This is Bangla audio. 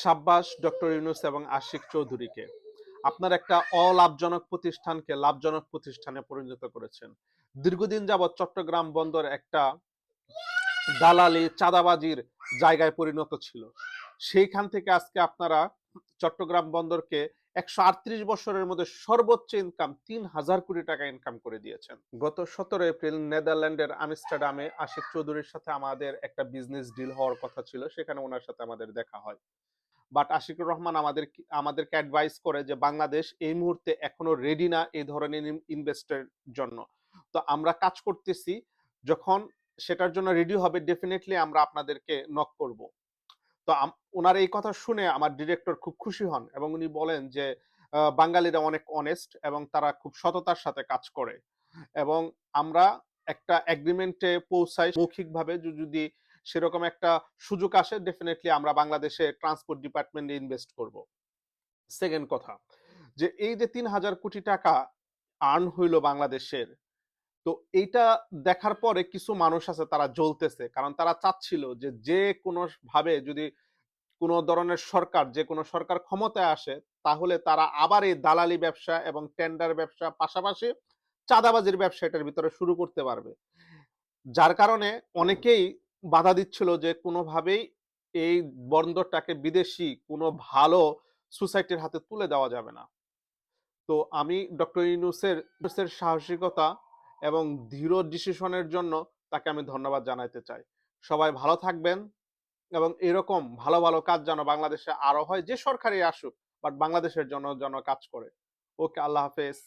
সাব্বাস ডক্টর ইউনূস এবং আশিক চৌধুরীকে। আপনার একটা অলাভজনক প্রতিষ্ঠানকে লাভজনক প্রতিষ্ঠানে পরিণত করেছেন। দীর্ঘদিন যাবৎ চট্টগ্রাম বন্দর একটা দালালি চাঁদাবাজির জায়গায় পরিণত ছিল। সেইখান থেকে আজকে আপনারা চট্টগ্রাম বন্দরকে ১৩৮ বছরের মধ্যে সর্বোচ্চ ইনকাম ৩,০০০ কোটি টাকা ইনকাম করে দিয়েছেন। গত ১৭ এপ্রিল নেদারল্যান্ডের আমস্টারডামে আশিক চৌধুরীর সাথে আমাদের একটা বিজনেস ডিল হওয়ার কথা ছিল। সেখানে উনার সাথে আমাদের দেখা হয়। বাট আশিকুর রহমান আমাদেরকে অ্যাডভাইস করে যে বাংলাদেশ এই মুহূর্তে এখনো রেডি না এই ধরনের ইনভেস্টের জন্য। তো আমরা কাজ করতেছি, যখন সেটার জন্য রেডি হবে ডেফিনেটলি আমরা আপনাদেরকে নক করব। তো ওনার এই কথা শুনে আমার ডিরেক্টর খুব খুশি হন এবং উনি বলেন যে বাঙালিরা অনেক অনেস্ট এবং তারা খুব সততার সাথে কাজ করে এবং আমরা একটা এগ্রিমেন্টে পৌঁছাই মৌখিকভাবে যদি সেরকম একটা সুযোগ আসে ডেফিনেটলি আমরা বাংলাদেশে ট্রান্সপোর্ট ডিপার্টমেন্টে ইনভেস্ট করব। সেকেন্ড কথা, যে এই যে ৩,০০০ কোটি টাকা আর্ন হইল বাংলাদেশের, তো এইটা দেখার পরে কিছু মানুষ আছে তারা জ্বলতেছে, কারণ তারা চাচ্ছিল যে যে কোনো ভাবে যদি কোনো ধরনের সরকার যে কোনো সরকার ক্ষমতায় আসে তাহলে তারা আবার এই দালালি ব্যবসা এবং টেন্ডার ব্যবসা পাশাপাশি চাঁদাবাজির ব্যবসা এটার ভিতরে শুরু করতে পারবে। যার কারণে অনেকেই বাধা দিচ্ছিল যে কোনোভাবেই এই বন্দরটাকে বিদেশি কোনো ভালো সোসাইটির হাতে তুলে দেওয়া যাবে না। তো আমি ডক্টর ইউনূসের সাহসিকতা এবং দৃঢ় ডিসিশনের জন্য তাকে আমি ধন্যবাদ জানাইতে চাই। সবাই ভালো থাকবেন এবং এরকম ভালো ভালো কাজ যেন বাংলাদেশে আরো হয়, যে সরকারই আসুক বাট বাংলাদেশের জন্য যেন কাজ করে। ওকে, আল্লাহ হাফেজ।